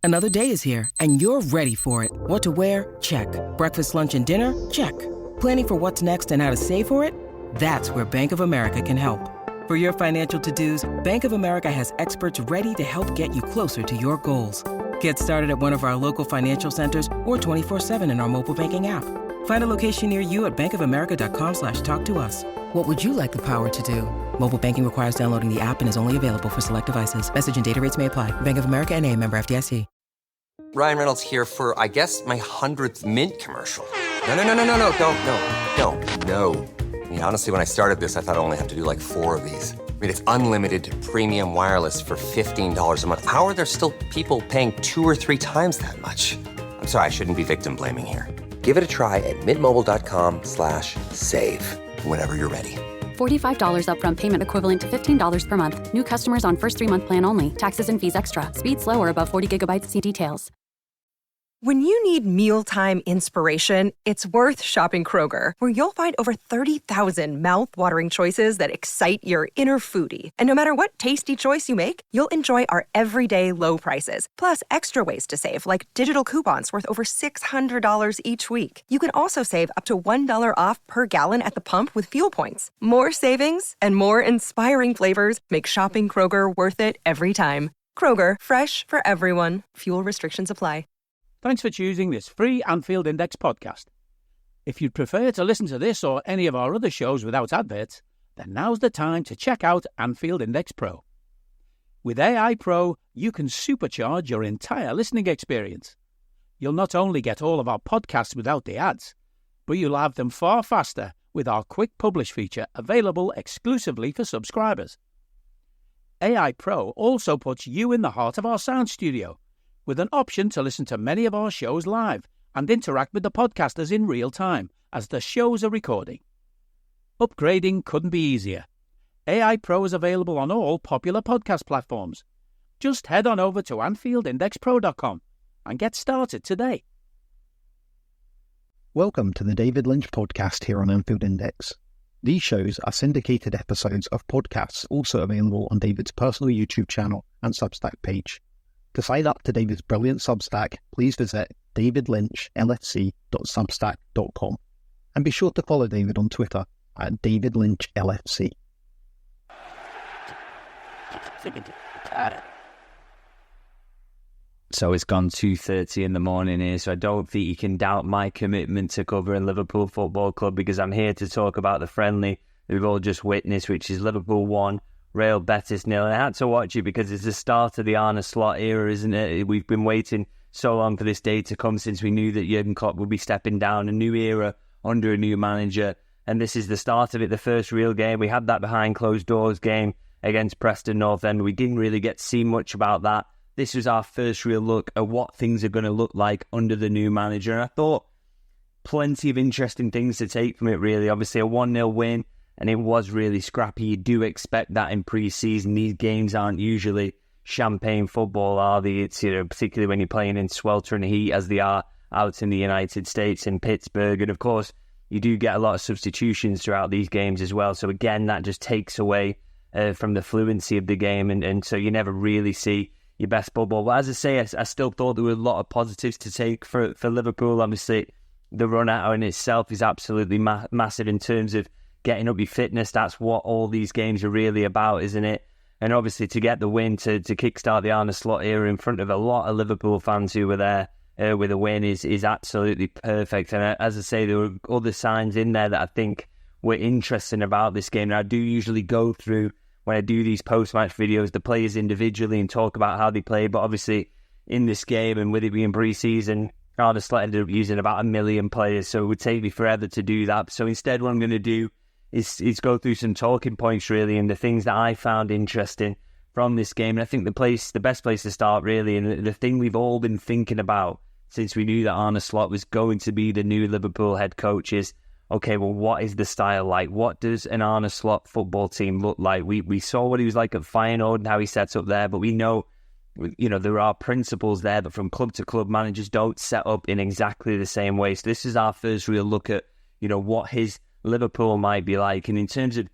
Another day is here, and you're ready for it. What to wear? Check. Breakfast, lunch, and dinner? Check. Planning for what's next and how to save for it? That's where Bank of America can help. For your financial to-dos, Bank of America has experts ready to help get you closer to your goals. Get started at one of our local financial centers or 24/7 in our mobile banking app. Find a location near you at bankofamerica.com/talktous. What would you like the power to do? Mobile banking requires downloading the app and is only available for select devices. Message and data rates may apply. Bank of America NA, member FDIC. Ryan Reynolds here for, I guess, my 100th Mint commercial. No, don't. No. I mean, honestly, when I started this, I thought I only have to do like 4 of these. I mean, it's unlimited premium wireless for $15 a month. How are there still people paying 2 or 3 times that much? I'm sorry, I shouldn't be victim blaming here. Give it a try at mintmobile.com/save. Whenever you're ready. $45 upfront payment equivalent to $15 per month. New customers on first 3-month plan only. Taxes and fees extra. Speed slower above 40 gigabytes. See details. When you need mealtime inspiration, it's worth shopping Kroger, where you'll find over 30,000 mouth-watering choices that excite your inner foodie. And no matter what tasty choice you make, you'll enjoy our everyday low prices, plus extra ways to save, like digital coupons worth over $600 each week. You can also save up to $1 off per gallon at the pump with fuel points. More savings and more inspiring flavors make shopping Kroger worth it every time. Kroger, fresh for everyone. Fuel restrictions apply. Thanks for choosing this free Anfield Index podcast. If you'd prefer to listen to this or any of our other shows without adverts, then now's the time to check out Anfield Index Pro. With AI Pro, you can supercharge your entire listening experience. You'll not only get all of our podcasts without the ads, but you'll have them far faster with our Quick Publish feature available exclusively for subscribers. AI Pro also puts you in the heart of our sound studio, with an option to listen to many of our shows live and interact with the podcasters in real time as the shows are recording. Upgrading couldn't be easier. AI Pro is available on all popular podcast platforms. Just head on over to AnfieldIndexPro.com and get started today. Welcome to the David Lynch podcast here on Anfield Index. These shows are syndicated episodes of podcasts also available on David's personal YouTube channel and Substack page. To sign up to David's brilliant Substack, please visit davidlynchlfc.substack.com. And be sure to follow David on Twitter at davidlynchlfc. So it's gone 2:30 in the morning here, so I don't think you can doubt my commitment to covering Liverpool Football Club, because I'm here to talk about the friendly that we've all just witnessed, which is Liverpool 1, Real Betis 0. And I had to watch it because it's the start of the Arne Slot era, isn't it? We've been waiting so long for this day to come since we knew that Jurgen Klopp would be stepping down, a new era under a new manager. And this is the start of it, the first real game. We had that behind closed doors game against Preston North End. We didn't really get to see much about that. This was our first real look at what things are going to look like under the new manager. And I thought plenty of interesting things to take from it, really. Obviously, a 1-0 win, and it was really scrappy. You do expect that in pre-season. These games aren't usually champagne football, are they? It's, particularly when you're playing in sweltering heat, as they are out in the United States, in Pittsburgh. And of course, you do get a lot of substitutions throughout these games as well. So again, that just takes away from the fluency of the game. And so you never really see your best football. But as I say, I still thought there were a lot of positives to take for Liverpool. Obviously, the run out in itself is absolutely massive in terms of getting up your fitness. That's what all these games are really about, isn't it? And obviously to get the win, to kickstart the Arne Slot era in front of a lot of Liverpool fans who were there with a win is absolutely perfect. And as I say, there were other signs in there that I think were interesting about this game. And I do usually go through, when I do these post-match videos, the players individually and talk about how they played. But obviously in this game, and with it being pre-season, Arne Slot ended up using about 1 million players, so it would take me forever to do that. So instead, what I'm going to do is go through some talking points, really, and the things that I found interesting from this game. And I think the best place to start, really, and the thing we've all been thinking about since we knew that Arne Slot was going to be the new Liverpool head coach is, okay, well, what is the style like? What does an Arne Slot football team look like? We saw what he was like at Feyenoord and how he sets up there, but we know, there are principles there that from club to club, managers don't set up in exactly the same way. So this is our first real look at, what his Liverpool might be like. And in terms of,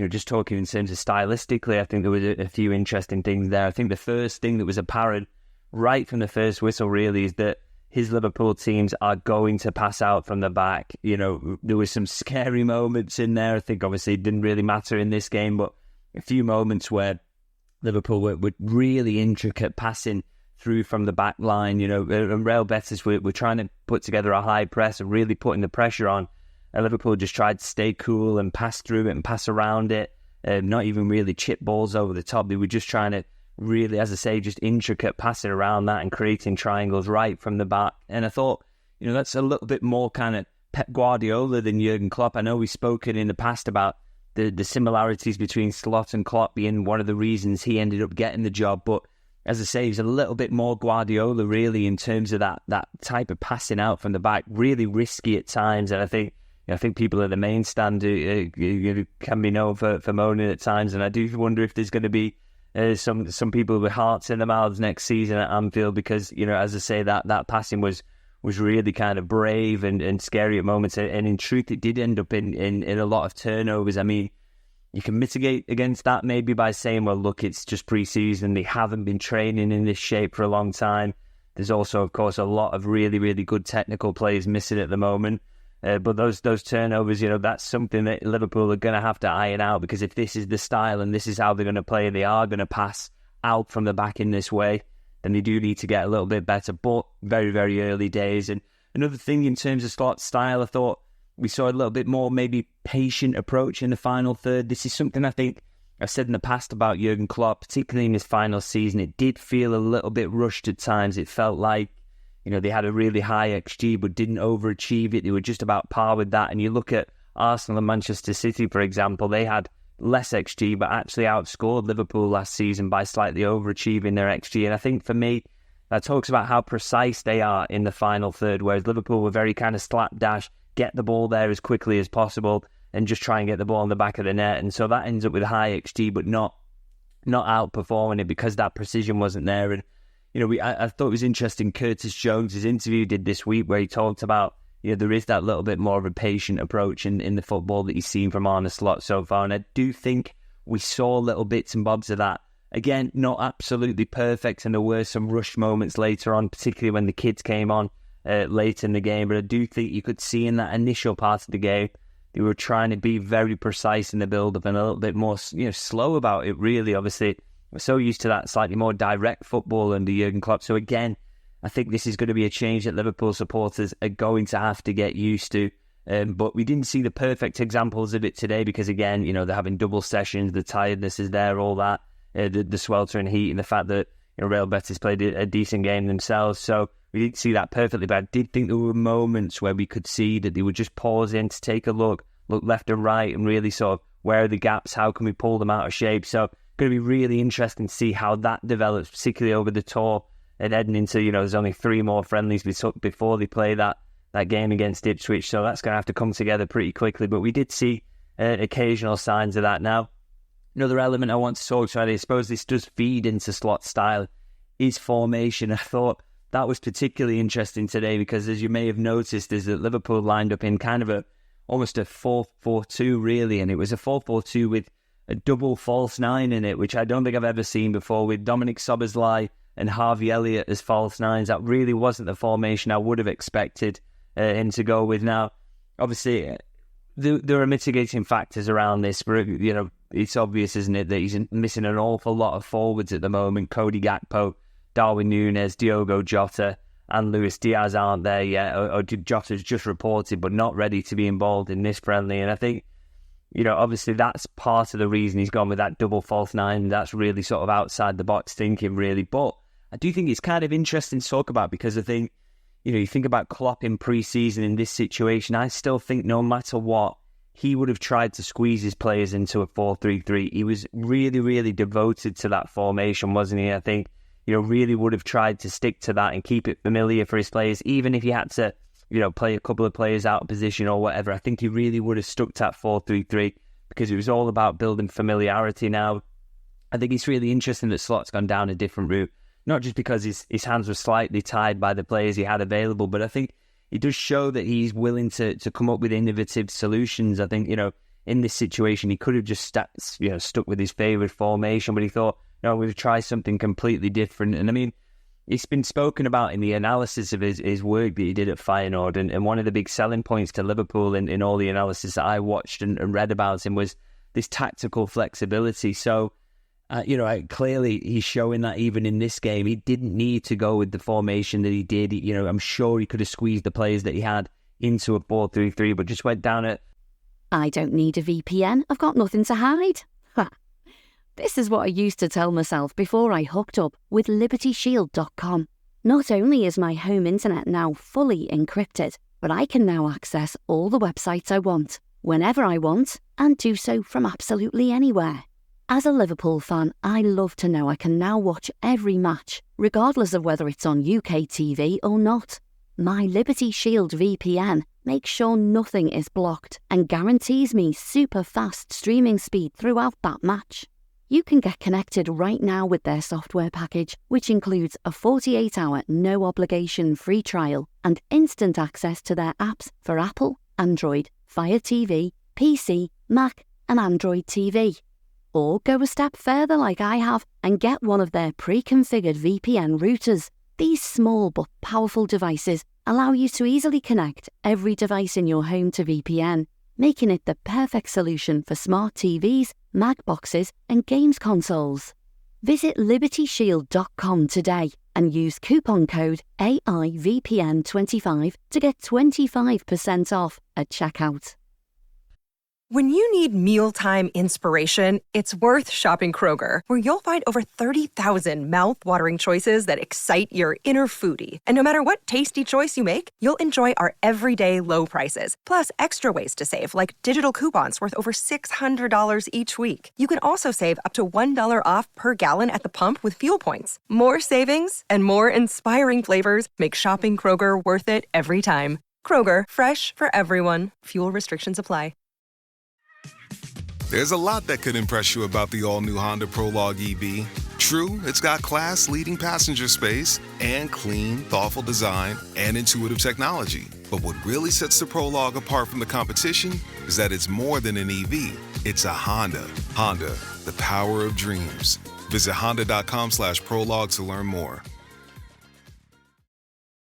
just talking in terms of stylistically, I think there was a few interesting things there. I think the first thing that was apparent right from the first whistle, really, is that his Liverpool teams are going to pass out from the back. You know, there were some scary moments in there. I think obviously it didn't really matter in this game, but a few moments where Liverpool were really intricate passing through from the back line. You know, and Real Betis were trying to put together a high press and really putting the pressure on. And Liverpool just tried to stay cool and pass through it and pass around it. Not even really chip balls over the top. They were just trying to really, as I say, just intricate passing around that and creating triangles right from the back. And I thought, you know, that's a little bit more kind of Pep Guardiola than Jurgen Klopp. I know we've spoken in the past about the similarities between Slot and Klopp being one of the reasons he ended up getting the job. But as I say, he's a little bit more Guardiola, really, in terms of that type of passing out from the back, really risky at times. And I think people at the main stand can be known for moaning at times. And I do wonder if there's going to be some people with hearts in their mouths next season at Anfield, because, you know, as I say, that passing was really kind of brave and scary at moments, and in truth it did end up in a lot of turnovers. I mean, you can mitigate against that maybe by saying, well, look, it's just pre-season, they haven't been training in this shape for a long time. There's also, of course, a lot of really, really good technical players missing at the moment. But those turnovers, you know, that's something that Liverpool are going to have to iron out, because if this is the style and this is how they're going to play, they are going to pass out from the back in this way, then they do need to get a little bit better. But very, very early days. And another thing in terms of Slot's style, I thought we saw a little bit more maybe patient approach in the final third. This is something I think I've said in the past about Jurgen Klopp, particularly in his final season. It did feel a little bit rushed at times. It felt like, you know, they had a really high XG but didn't overachieve it. They were just about par with that. And you look at Arsenal and Manchester City, for example, they had less XG but actually outscored Liverpool last season by slightly overachieving their XG. And I think for me, that talks about how precise they are in the final third, whereas Liverpool were very kind of slapdash, get the ball there as quickly as possible and just try and get the ball in the back of the net. And so that ends up with a high XG but not outperforming it because that precision wasn't there. And you know, I thought it was interesting. Curtis Jones' interview did this week where he talked about, you know, there is that little bit more of a patient approach in the football that he's seen from Arne Slot so far. And I do think we saw little bits and bobs of that. Again, not absolutely perfect. And there were some rush moments later on, particularly when the kids came on late in the game. But I do think you could see in that initial part of the game, they were trying to be very precise in the build-up and a little bit more, you know, slow about it, really. Obviously, we're so used to that slightly more direct football under Jurgen Klopp. So again, I think this is going to be a change that Liverpool supporters are going to have to get used to. But we didn't see the perfect examples of it today because, again, you know, they're having double sessions, the tiredness is there, all that, the sweltering heat, and the fact that, you know, Real Betis played a decent game themselves. So we didn't see that perfectly, but I did think there were moments where we could see that they would just pause in to take a look left and right, and really sort of where are the gaps, how can we pull them out of shape. So going to be really interesting to see how that develops, particularly over the tour and heading into, you know, there's only 3 more friendlies before they play that game against Ipswich. So that's going to have to come together pretty quickly. But we did see occasional signs of that. Now, another element I want to talk about, I suppose this does feed into Slot's style, is formation. I thought that was particularly interesting today because, as you may have noticed, is that Liverpool lined up in kind of almost a 4-4-2 really, and it was a 4-4-2 with a double false 9 in it, which I don't think I've ever seen before, with Dominic Szoboszlai and Harvey Elliott as false 9s. That really wasn't the formation I would have expected him to go with. Now, obviously, there are mitigating factors around this, but, you know, it's obvious, isn't it, that he's missing an awful lot of forwards at the moment. Cody Gakpo, Darwin Núñez, Diogo Jota and Luis Diaz aren't there yet, or Jota's just reported but not ready to be involved in this friendly. And I think, you know, obviously that's part of the reason he's gone with that double false 9. That's really sort of outside the box thinking, really. But I do think it's kind of interesting to talk about because I think, you know, you think about Klopp in pre-season in this situation, I still think no matter what, he would have tried to squeeze his players into a 4-3-3. He was really, really devoted to that formation, wasn't he? I think, you know, really would have tried to stick to that and keep it familiar for his players, even if he had to, you know, play a couple of players out of position or whatever. I think he really would have stuck to that 4-3-3 because it was all about building familiarity. Now, I think it's really interesting that Slot's gone down a different route, not just because his hands were slightly tied by the players he had available, but I think it does show that he's willing to come up with innovative solutions. I think, you know, in this situation, he could have just stuck with his favourite formation, but he thought, no, we'll try something completely different. And I mean, it's been spoken about in the analysis of his work that he did at Feyenoord, and one of the big selling points to Liverpool in all the analysis that I watched and read about him was this tactical flexibility. So, clearly he's showing that even in this game. He didn't need to go with the formation that he did. I'm sure he could have squeezed the players that he had into a 4-3-3, but just went down at... I don't need a VPN. I've got nothing to hide. Ha. This is what I used to tell myself before I hooked up with LibertyShield.com. Not only is my home internet now fully encrypted, but I can now access all the websites I want, whenever I want, and do so from absolutely anywhere. As a Liverpool fan, I love to know I can now watch every match, regardless of whether it's on UK TV or not. My Liberty Shield VPN makes sure nothing is blocked and guarantees me super fast streaming speed throughout that match. You can get connected right now with their software package, which includes a 48-hour no-obligation free trial and instant access to their apps for Apple, Android, Fire TV, PC, Mac and Android TV. Or go a step further like I have and get one of their pre-configured VPN routers. These small but powerful devices allow you to easily connect every device in your home to VPN, making it the perfect solution for smart TVs, Mac boxes and games consoles. Visit LibertyShield.com today and use coupon code AIVPN25 to get 25% off at checkout. When you need mealtime inspiration, it's worth shopping Kroger, where you'll find over 30,000 mouth-watering choices that excite your inner foodie. And no matter what tasty choice you make, you'll enjoy our everyday low prices, plus extra ways to save, like digital coupons worth over $600 each week. You can also save up to $1 off per gallon at the pump with fuel points. More savings and more inspiring flavors make shopping Kroger worth it every time. Kroger, fresh for everyone. Fuel restrictions apply. There's a lot that could impress you about the all-new Honda Prologue EV. True, it's got class-leading passenger space and clean, thoughtful design and intuitive technology. But what really sets the Prologue apart from the competition is that it's more than an EV. It's a Honda. Honda, the power of dreams. Visit honda.com/prologue to learn more.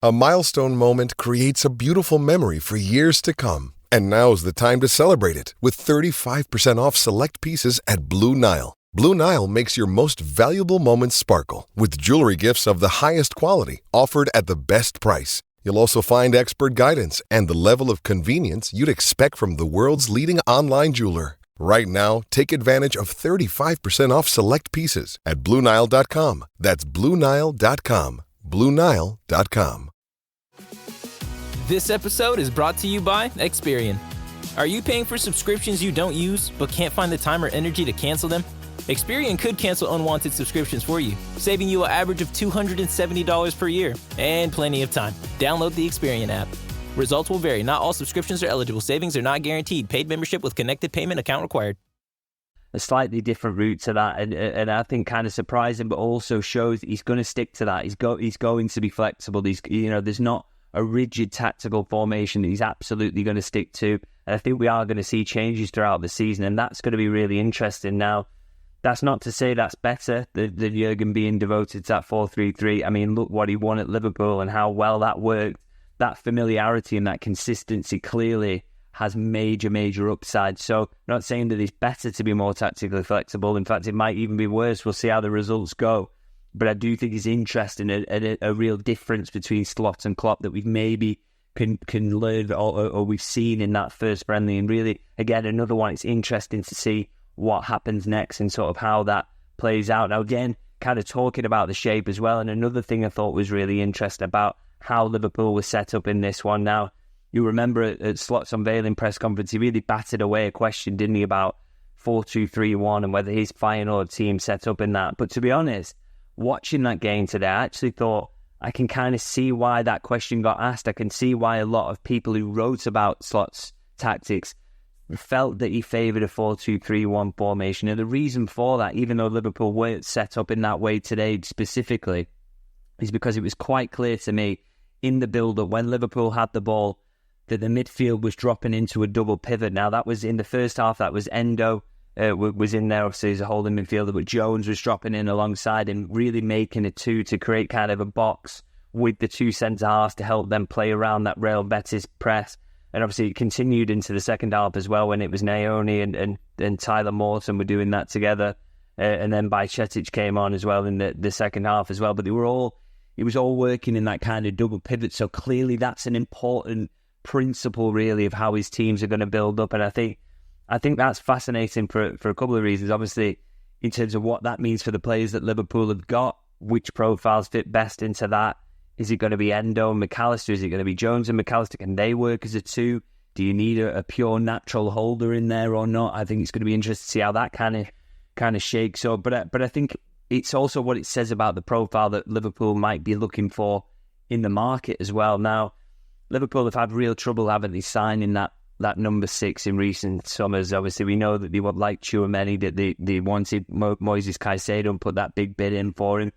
A milestone moment creates a beautiful memory for years to come. And now's the time to celebrate it with 35% off select pieces at Blue Nile. Blue Nile makes your most valuable moments sparkle with jewelry gifts of the highest quality offered at the best price. You'll also find expert guidance and the level of convenience you'd expect from the world's leading online jeweler. Right now, take advantage of 35% off select pieces at BlueNile.com. That's BlueNile.com. BlueNile.com. This episode is brought to you by Experian. Are you paying for subscriptions you don't use but can't find the time or energy to cancel them? Experian could cancel unwanted subscriptions for you, saving you an average of $270 per year and plenty of time. Download the Experian app. Results will vary. Not all subscriptions are eligible. Savings are not guaranteed. Paid membership with connected payment account required. A slightly different route to that, and I think kind of surprising, but also shows that he's going to stick to that. He's going to be flexible. There's not a rigid tactical formation that he's absolutely going to stick to. And I think we are going to see changes throughout the season, and that's going to be really interesting. Now, that's not to say that's better than Jurgen being devoted to that 4-3-3. I mean, look what he won at Liverpool and how well that worked. That familiarity and that consistency clearly has major upside. So, not saying that it's better to be more tactically flexible. In fact, it might even be worse. We'll see how the results go. But I do think it's interesting, a real difference between Slot and Klopp that we've maybe can learn or we've seen in that first friendly. And really, again, another one, it's interesting to see what happens next and sort of how that plays out. Now, again, kind of talking about the shape as well. And another thing I thought was really interesting about how Liverpool was set up in this one. Now, you remember at Slot's unveiling press conference, he really batted away a question, didn't he, about 4-2-3-1 and whether his Feyenoord team set up in that. But to be honest, watching that game today, I actually thought I can kind of see why that question got asked. I can see why a lot of people who wrote about Slot's tactics felt that he favoured a 4-2-3-1 formation. And the reason for that, even though Liverpool weren't set up in that way today specifically, is because it was quite clear to me in the build-up when Liverpool had the ball that the midfield was dropping into a double pivot. Now, that was in the first half, that was Endo was in there, obviously, as a holding midfielder, but Jones was dropping in alongside him, really making a two to create kind of a box with the two centre-halves to help them play around that Real Betis press. And obviously it continued into the second half as well when it was Naoni and Tyler Morton were doing that together. And then Bajcetic came on as well in the second half as well. But it was all working in that kind of double pivot. So clearly that's an important principle, really, of how his teams are going to build up. And I think that's fascinating for a couple of reasons. Obviously, in terms of what that means for the players that Liverpool have got, which profiles fit best into that. Is it going to be Endo and McAllister? Is it going to be Jones and McAllister? Can they work as a two? Do you need a pure natural holder in there or not? I think it's going to be interesting to see how that kind of shakes up. But I think it's also what it says about the profile that Liverpool might be looking for in the market as well. Now, Liverpool have had real trouble, haven't they, signing that number 6 in recent summers. Obviously, we know that they would like Tchouaméni, that they wanted Moises Caicedo and put that big bid in for him.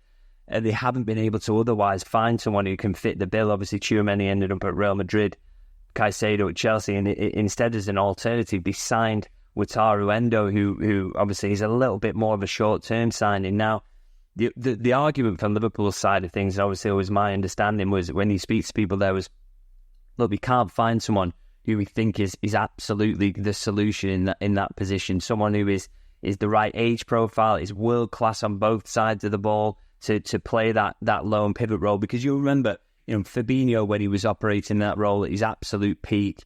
And they haven't been able to otherwise find someone who can fit the bill. Obviously, Tchouaméni ended up at Real Madrid, Caicedo at Chelsea, and instead as an alternative, they signed Wataru Endo, who obviously is a little bit more of a short-term signing. Now, the argument from Liverpool's side of things, and obviously always my understanding, was when you speak to people there was, look, we can't find someone who we think is absolutely the solution in that position. Someone who is the right age profile, is world-class on both sides of the ball, to play that lone pivot role. Because you remember, Fabinho, when he was operating that role at his absolute peak,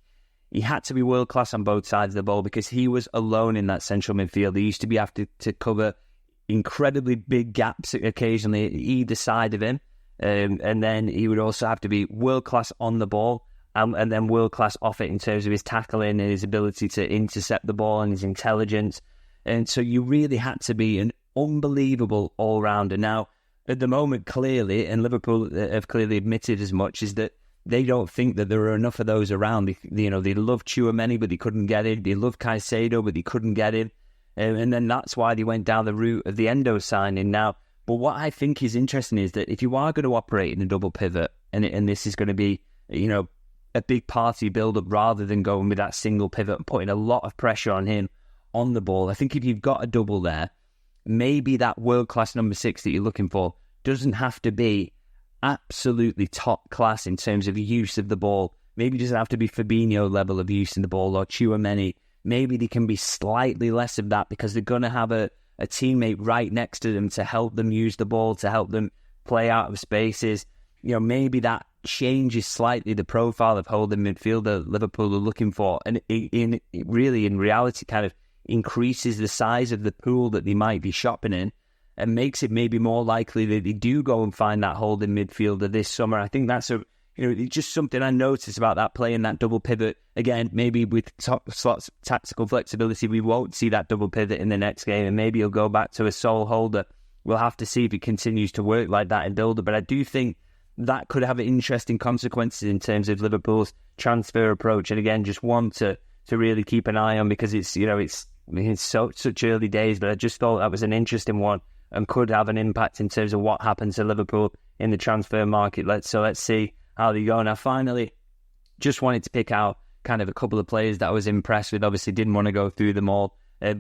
he had to be world-class on both sides of the ball because he was alone in that central midfield. He used to be having to cover incredibly big gaps occasionally at either side of him. And then he would also have to be world-class on the ball and then world-class off it in terms of his tackling and his ability to intercept the ball and his intelligence. And so you really had to be an unbelievable all-rounder. Now, at the moment, clearly, and Liverpool have clearly admitted as much, is that they don't think that there are enough of those around. They love Tchouaméni, but they couldn't get him. They love Caicedo, but they couldn't get him. And then that's why they went down the route of the Endo signing. Now, but what I think is interesting is that if you are going to operate in a double pivot, and this is going to be, a big party build-up rather than going with that single pivot and putting a lot of pressure on him on the ball, I think if you've got a double there, maybe that world-class number 6 that you're looking for doesn't have to be absolutely top class in terms of use of the ball. Maybe it doesn't have to be Fabinho level of use in the ball or Tchouaméni. Maybe they can be slightly less of that because they're going to have a teammate right next to them to help them use the ball, to help them play out of spaces. Maybe that changes slightly the profile of holding midfielder Liverpool are looking for. And in reality, kind of increases the size of the pool that they might be shopping in and makes it maybe more likely that they do go and find that holding midfielder this summer. I think that's just something I noticed about that play in that double pivot. Again, maybe with top slots tactical flexibility, we won't see that double pivot in the next game, and maybe he'll go back to a sole holder. We'll have to see if it continues to work like that in builder. But I do think that could have interesting consequences in terms of Liverpool's transfer approach. And again, just one to really keep an eye on, because it's such early days, but I just thought that was an interesting one and could have an impact in terms of what happens to Liverpool in the transfer market. Let's see how they go. Now, finally, just wanted to pick out kind of a couple of players that I was impressed with. Obviously, didn't want to go through them all.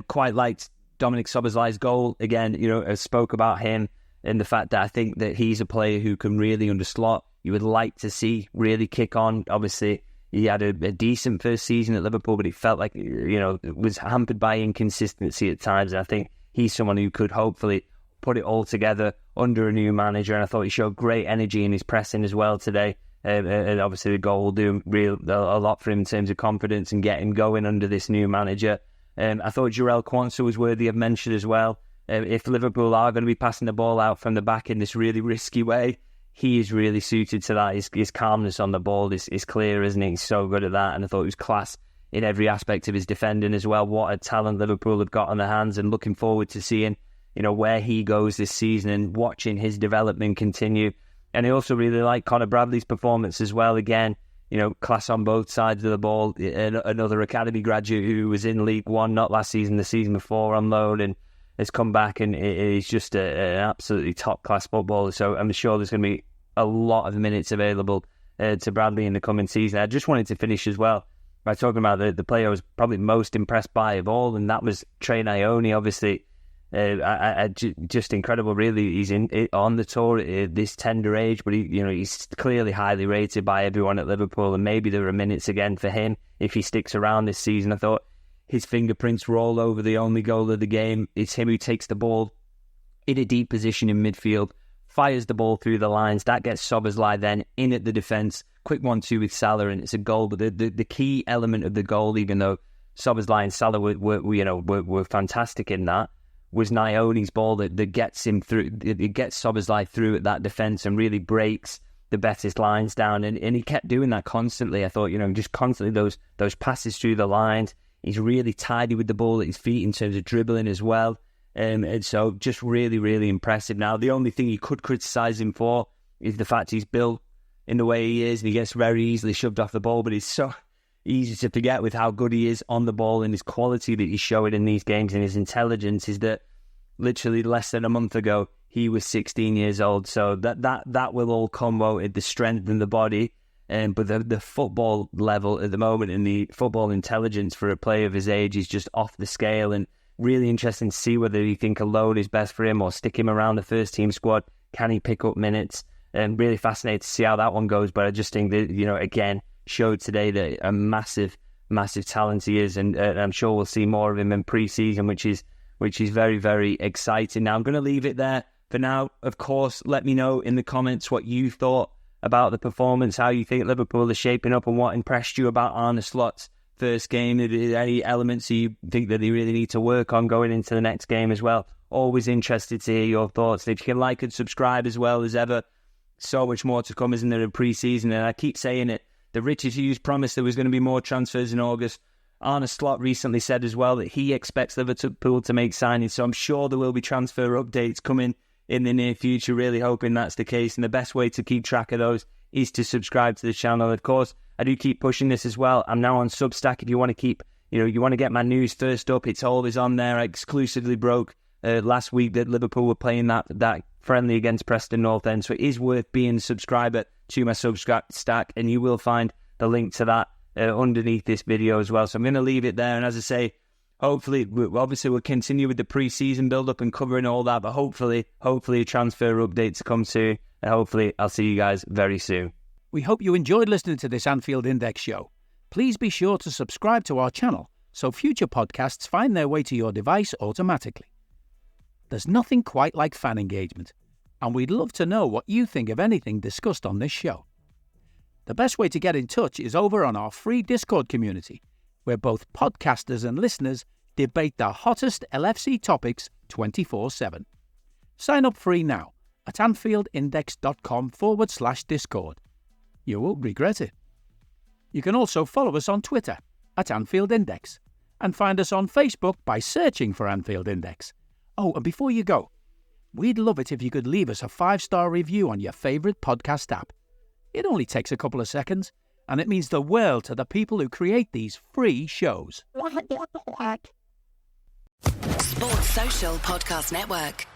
Quite liked Dominic Szoboszlai's goal. Again, I spoke about him and the fact that I think that he's a player who can really underslot. You would like to see really kick on. Obviously, he had a decent first season at Liverpool, but it felt like, it was hampered by inconsistency at times. And I think he's someone who could hopefully put it all together under a new manager. And I thought he showed great energy in his pressing as well today. And obviously the goal will do a lot for him in terms of confidence and get him going under this new manager. I thought Jarell Quansah was worthy of mention as well. If Liverpool are going to be passing the ball out from the back in this really risky way, he is really suited to that. His calmness on the ball is clear, isn't he? He's so good at that. And I thought he was class in every aspect of his defending as well. What a talent Liverpool have got on their hands, and looking forward to seeing, where he goes this season and watching his development continue. And I also really like Connor Bradley's performance as well. Again, class on both sides of the ball. Another academy graduate who was in League One, not last season, the season before, on loan, and has come back and is just an absolutely top-class footballer. So I'm sure there's going to be a lot of minutes available to Bradley in the coming season. I just wanted to finish as well by talking about the player I was probably most impressed by of all, and that was Trey Ione. Obviously, just incredible. Really, he's on the tour at this tender age, but he's clearly highly rated by everyone at Liverpool, and maybe there are minutes again for him if he sticks around this season. I thought his fingerprints were all over the only goal of the game. It's him who takes the ball in a deep position in midfield, fires the ball through the lines. That gets Szoboszlai then in at the defence. Quick 1-2 with Salah, and it's a goal. But the key element of the goal, even though Szoboszlai and Salah were fantastic in that, was Ione's ball that gets him through. It gets Szoboszlai through at that defence and really breaks the Betis lines down. And he kept doing that constantly. I thought, just constantly those passes through the lines. He's really tidy with the ball at his feet in terms of dribbling as well. And so just really, really impressive. Now, the only thing you could criticise him for is the fact he's built in the way he is, and he gets very easily shoved off the ball, but it's so easy to forget with how good he is on the ball and his quality that he's showing in these games and his intelligence is that literally less than a month ago, he was 16 years old. So that will all come out, the strength and the body, but the football level at the moment and the football intelligence for a player of his age is just off the scale, and really interesting to see whether you think a loan is best for him or stick him around the first team squad. Can he pick up minutes? And really fascinated to see how that one goes. But I just think that, again, showed today that a massive, massive talent he is. And I'm sure we'll see more of him in pre-season, which is very, very exciting. Now, I'm going to leave it there for now. Of course, let me know in the comments what you thought about the performance, how you think Liverpool is shaping up, and what impressed you about Arne Slot's first game. Any elements you think that they really need to work on going into the next game as well. Always interested to hear your thoughts. If you can like and subscribe as well as ever, so much more to come, isn't there, in pre-season? And I keep saying it, the Richard Hughes promised there was going to be more transfers in August. Arne Slot recently said as well that he expects Liverpool to make signings, so I'm sure there will be transfer updates coming in the near future. Really hoping that's the case, and the best way to keep track of those is to subscribe to the channel. Of course, I do keep pushing this as well. I'm now on Substack. If you want to keep, you want to get my news first up, it's always on there. I exclusively broke last week that Liverpool were playing that friendly against Preston North End, so it is worth being a subscriber to my Substack, and you will find the link to that underneath this video as well. So I'm going to leave it there, and as I say, hopefully, we'll continue with the pre-season build-up and covering all that, but hopefully transfer updates come soon, and hopefully I'll see you guys very soon. We hope you enjoyed listening to this Anfield Index show. Please be sure to subscribe to our channel so future podcasts find their way to your device automatically. There's nothing quite like fan engagement, and we'd love to know what you think of anything discussed on this show. The best way to get in touch is over on our free Discord community, where both podcasters and listeners debate the hottest LFC topics 24/7. Sign up free now at AnfieldIndex.com/Discord. You won't regret it. You can also follow us on Twitter at Anfield Index and find us on Facebook by searching for Anfield Index. Oh, and before you go, we'd love it if you could leave us a 5-star review on your favourite podcast app. It only takes a couple of seconds, and it means the world to the people who create these free shows. Sports Social Podcast Network.